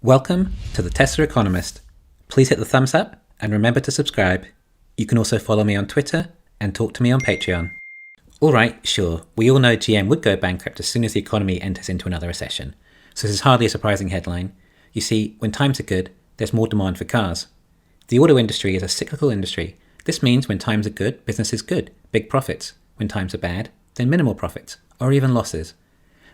Welcome to the Tesla Economist. Please hit the thumbs up and remember to subscribe. You can also follow me on Twitter and talk to me on Patreon. Alright, sure, we all know GM would go bankrupt as soon as the economy enters into another recession. So this is hardly a surprising headline. You see, when times are good, there's more demand for cars. The auto industry is a cyclical industry. This means when times are good, business is good, big profits. When times are bad, then minimal profits, or even losses.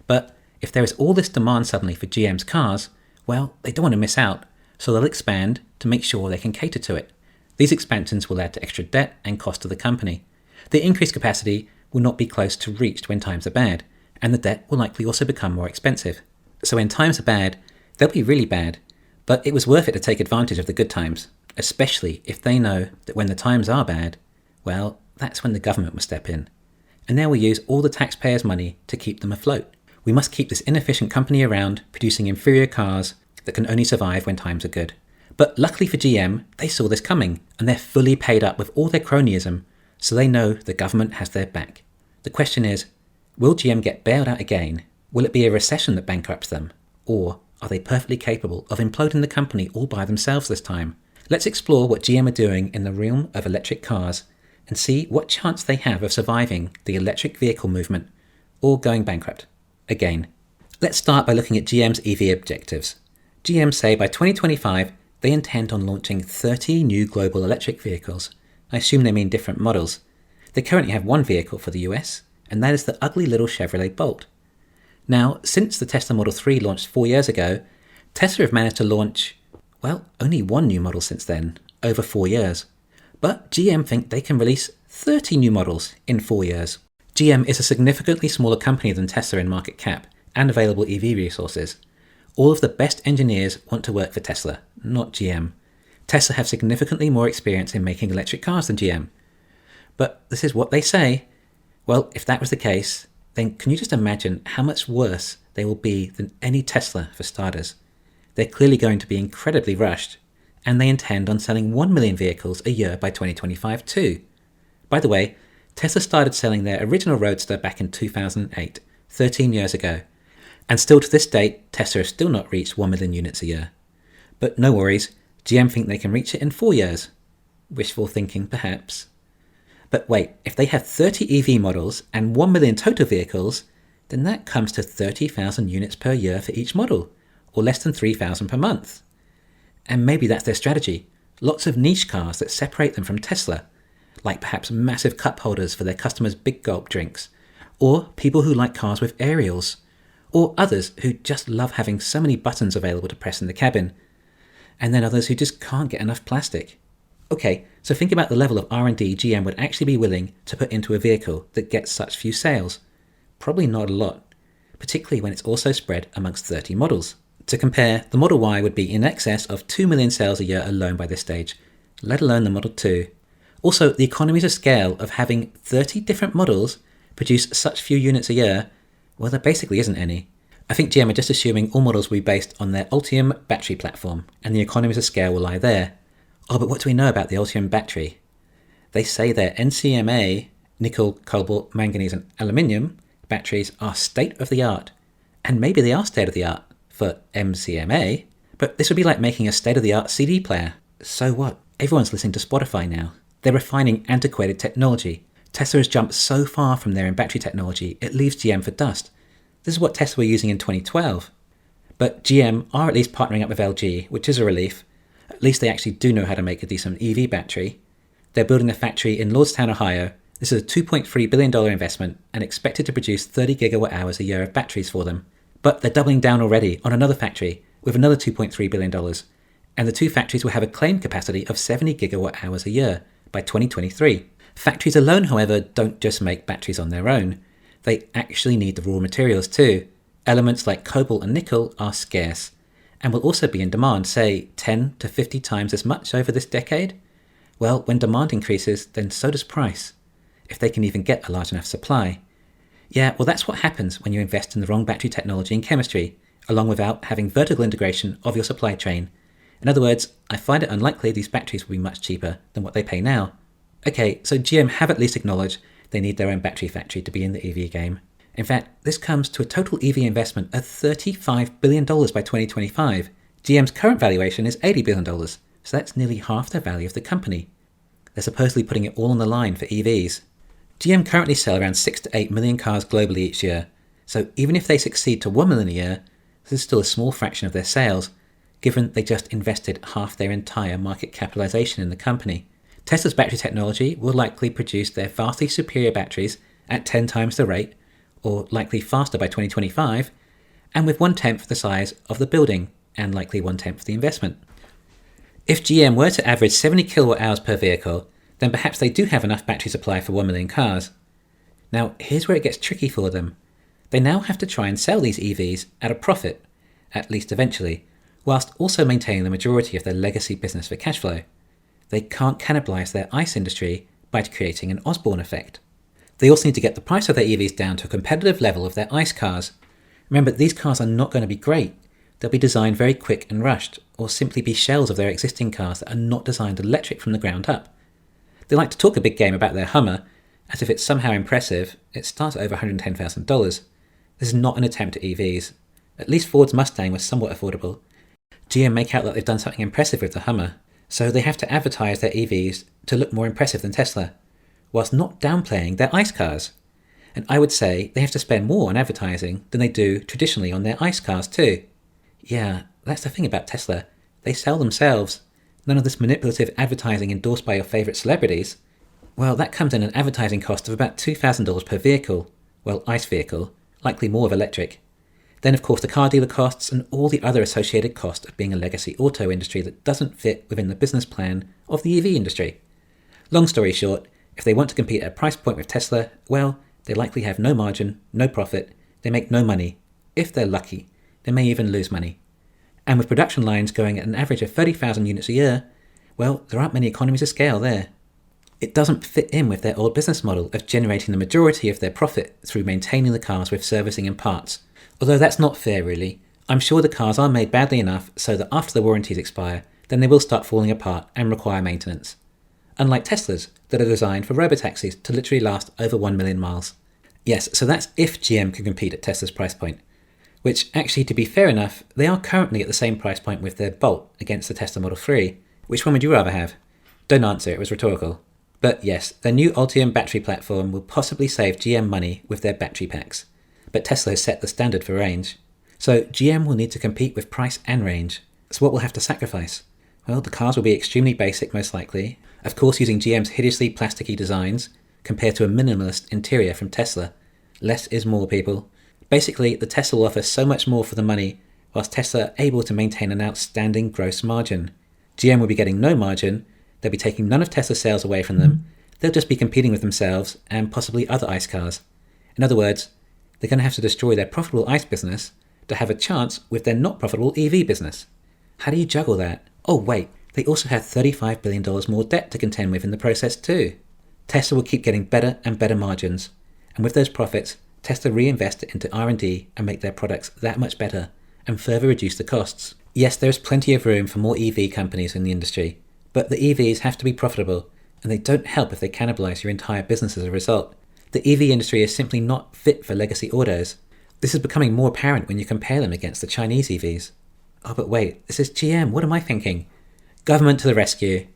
But if there is all this demand suddenly for GM's cars, well, they don't want to miss out, so they'll expand to make sure they can cater to it. These expansions will add to extra debt and cost to the company. The increased capacity will not be close to reached when times are bad, and the debt will likely also become more expensive. So when times are bad, they'll be really bad, but it was worth it to take advantage of the good times, especially if they know that when the times are bad, well, that's when the government will step in. And they will use all the taxpayers' money to keep them afloat. We must keep this inefficient company around, producing inferior cars that can only survive when times are good. But luckily for GM, they saw this coming, and they're fully paid up with all their cronyism, so they know the government has their back. The question is, will GM get bailed out again? Will it be a recession that bankrupts them? Or are they perfectly capable of imploding the company all by themselves this time? Let's explore what GM are doing in the realm of electric cars and see what chance they have of surviving the electric vehicle movement or going bankrupt again. Let's start by looking at GM's EV objectives. GM say by 2025 they intend on launching 30 new global electric vehicles. I assume they mean different models. They currently have one vehicle for the US, and that is the ugly little Chevrolet Bolt. Now, since the Tesla Model 3 launched 4 years ago, Tesla have managed to launch, well, only one new model since then, over 4 years. But GM think they can release 30 new models in 4 years. GM is a significantly smaller company than Tesla in market cap and available EV resources. All of the best engineers want to work for Tesla, not GM. Tesla have significantly more experience in making electric cars than GM. But this is what they say. Well, if that was the case, then can you just imagine how much worse they will be than any Tesla for starters? They're clearly going to be incredibly rushed, and they intend on selling 1 million vehicles a year by 2025 too. By the way, Tesla started selling their original Roadster back in 2008, 13 years ago, and still to this date, Tesla has still not reached 1 million units a year. But no worries, GM think they can reach it in 4 years. Wishful thinking, perhaps. But wait, if they have 30 EV models and 1 million total vehicles, then that comes to 30,000 units per year for each model, or less than 3,000 per month. And maybe that's their strategy. Lots of niche cars that separate them from Tesla, like perhaps massive cup holders for their customers' big gulp drinks, or people who like cars with aerials, or others who just love having so many buttons available to press in the cabin, and then others who just can't get enough plastic. Okay, so think about the level of R&D GM would actually be willing to put into a vehicle that gets such few sales. Probably not a lot, particularly when it's also spread amongst 30 models. To compare, the Model Y would be in excess of 2 million sales a year alone by this stage, let alone the Model 2. Also, the economies of scale of having 30 different models produce such few units a year, well, there basically isn't any. I think GM are just assuming all models will be based on their Ultium battery platform, and the economies of scale will lie there. Oh, but what do we know about the Ultium battery? They say their NCMA, nickel, cobalt, manganese and aluminium batteries are state-of-the-art. And maybe they are state-of-the-art for MCMA, but this would be like making a state-of-the-art CD player. So what? Everyone's listening to Spotify now. They're refining antiquated technology. Tesla has jumped so far from their battery technology, it leaves GM for dust. This is what Tesla were using in 2012. But GM are at least partnering up with LG, which is a relief. At least they actually do know how to make a decent EV battery. They're building a factory in Lordstown, Ohio. This is a $2.3 billion investment and expected to produce 30 gigawatt hours a year of batteries for them. But they're doubling down already on another factory with another $2.3 billion. And the two factories will have a claimed capacity of 70 gigawatt hours a year by 2023. Factories alone, however, don't just make batteries on their own. They actually need the raw materials too. Elements like cobalt and nickel are scarce and will also be in demand, say 10 to 50 times as much over this decade. Well, when demand increases, then so does price, if they can even get a large enough supply. Yeah, well, that's what happens when you invest in the wrong battery technology and chemistry, along without having vertical integration of your supply chain. In other words, I find it unlikely these batteries will be much cheaper than what they pay now. Okay, so GM have at least acknowledged they need their own battery factory to be in the EV game. In fact, this comes to a total EV investment of $35 billion by 2025, GM's current valuation is $80 billion, so that's nearly half the value of the company. They're supposedly putting it all on the line for EVs. GM currently sell around 6 to 8 million cars globally each year, so even if they succeed to 1 million a year, this is still a small fraction of their sales, given they just invested half their entire market capitalization in the company. Tesla's battery technology will likely produce their vastly superior batteries at 10 times the rate, or likely faster by 2025, and with 1/10 the size of the building, and likely 1/10 the investment. If GM were to average 70 kilowatt hours per vehicle, then perhaps they do have enough battery supply for 1 million cars. Now, here's where it gets tricky for them. They now have to try and sell these EVs at a profit, at least eventually, whilst also maintaining the majority of their legacy business for cash flow. They can't cannibalize their ICE industry by creating an Osborne effect. They also need to get the price of their EVs down to a competitive level of their ICE cars. Remember, these cars are not going to be great. They'll be designed very quick and rushed, or simply be shells of their existing cars that are not designed electric from the ground up. They like to talk a big game about their Hummer, as if it's somehow impressive. It starts at over $110,000. This is not an attempt at EVs. At least Ford's Mustang was somewhat affordable. GM make out that they've done something impressive with the Hummer, so they have to advertise their EVs to look more impressive than Tesla, whilst not downplaying their ICE cars. And I would say they have to spend more on advertising than they do traditionally on their ICE cars too. Yeah, that's the thing about Tesla. They sell themselves. None of this manipulative advertising endorsed by your favourite celebrities. Well, that comes in an advertising cost of about $2,000 per vehicle. Well, ICE vehicle, likely more of electric. Then, of course, the car dealer costs and all the other associated costs of being a legacy auto industry that doesn't fit within the business plan of the EV industry. Long story short, if they want to compete at a price point with Tesla, well, they likely have no margin, no profit, they make no money. If they're lucky, they may even lose money. And with production lines going at an average of 30,000 units a year, well, there aren't many economies of scale there. It doesn't fit in with their old business model of generating the majority of their profit through maintaining the cars with servicing and parts. Although that's not fair, really. I'm sure the cars are made badly enough so that after the warranties expire, then they will start falling apart and require maintenance. Unlike Teslas, that are designed for robotaxis to literally last over 1 million miles. Yes, so that's if GM can compete at Tesla's price point. Which, actually, to be fair enough, they are currently at the same price point with their Bolt against the Tesla Model 3. Which one would you rather have? Don't answer, it was rhetorical. But yes, their new Ultium battery platform will possibly save GM money with their battery packs. But Tesla has set the standard for range. So GM will need to compete with price and range. So what will have to sacrifice? Well, the cars will be extremely basic, most likely. Of course, using GM's hideously plasticky designs, compared to a minimalist interior from Tesla. Less is more, people. Basically, the Tesla will offer so much more for the money, whilst Tesla are able to maintain an outstanding gross margin. GM will be getting no margin, they'll be taking none of Tesla's sales away from them, they'll just be competing with themselves and possibly other ICE cars. In other words, they're going to have to destroy their profitable ICE business to have a chance with their not profitable EV business. How do you juggle that? Oh wait, they also have $35 billion more debt to contend with in the process too. Tesla will keep getting better and better margins, and with those profits, Tesla reinvest it into R&D and make their products that much better, and further reduce the costs. Yes, there is plenty of room for more EV companies in the industry, but the EVs have to be profitable, and they don't help if they cannibalize your entire business as a result. The EV industry is simply not fit for legacy autos. This is becoming more apparent when you compare them against the Chinese EVs. Oh, but wait, this is GM, what am I thinking? Government to the rescue.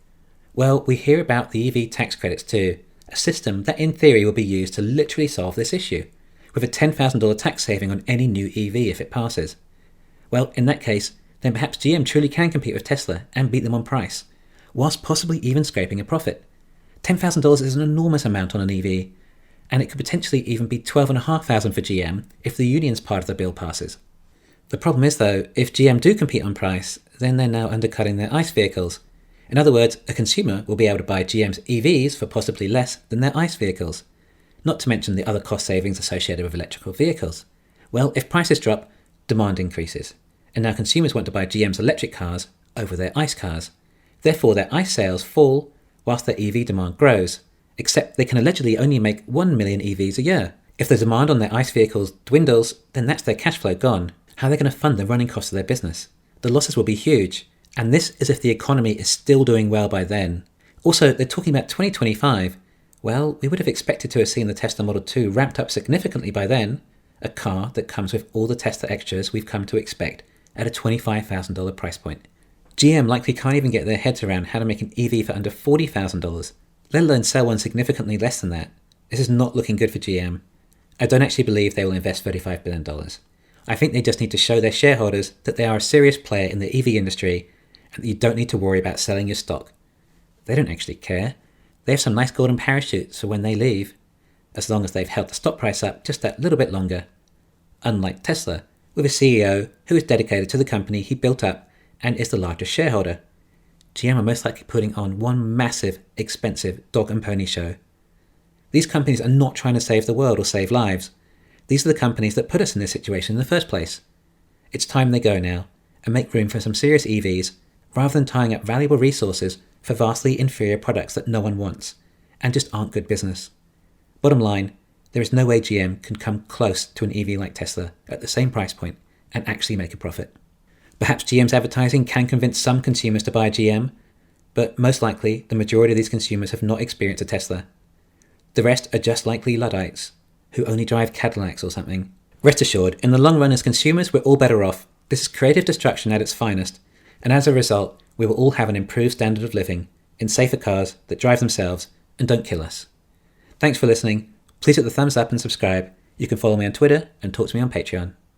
Well, we hear about the EV tax credits too, a system that in theory will be used to literally solve this issue, with a $10,000 tax saving on any new EV if it passes. Well, in that case, then perhaps GM truly can compete with Tesla and beat them on price, whilst possibly even scraping a profit. $10,000 is an enormous amount on an EV, and it could potentially even be $12,500 for GM if the union's part of the bill passes. The problem is though, if GM do compete on price, then they're now undercutting their ICE vehicles. In other words, a consumer will be able to buy GM's EVs for possibly less than their ICE vehicles. Not to mention the other cost savings associated with electrical vehicles. Well, if prices drop, demand increases, and now consumers want to buy GM's electric cars over their ICE cars. Therefore, their ICE sales fall whilst their EV demand grows, except they can allegedly only make 1 million EVs a year. If the demand on their ICE vehicles dwindles, then that's their cash flow gone. How are they going to fund the running costs of their business? The losses will be huge, and this is if the economy is still doing well by then. Also, they're talking about 2025. Well, we would have expected to have seen the Tesla Model 2 ramped up significantly by then, a car that comes with all the Tesla extras we've come to expect, at a $25,000 price point. GM likely can't even get their heads around how to make an EV for under $40,000, let alone sell one significantly less than that. This is not looking good for GM. I don't actually believe they will invest $35 billion. I think they just need to show their shareholders that they are a serious player in the EV industry and that you don't need to worry about selling your stock. They don't actually care. They have some nice golden parachutes for when they leave, as long as they've held the stock price up just that little bit longer. Unlike Tesla, with a CEO who is dedicated to the company he built up and is the largest shareholder. GM are most likely putting on one massive, expensive dog and pony show. These companies are not trying to save the world or save lives. These are the companies that put us in this situation in the first place. It's time they go now and make room for some serious EVs rather than tying up valuable resources for vastly inferior products that no one wants and just aren't good business. Bottom line, there is no way GM can come close to an EV like Tesla at the same price point and actually make a profit. Perhaps GM's advertising can convince some consumers to buy GM, but most likely the majority of these consumers have not experienced a Tesla. The rest are just likely Luddites, who only drive Cadillacs or something. Rest assured, in the long run as consumers, we're all better off. This is creative destruction at its finest, and as a result, we will all have an improved standard of living, in safer cars that drive themselves and don't kill us. Thanks for listening. Please hit the thumbs up and subscribe. You can follow me on Twitter and talk to me on Patreon.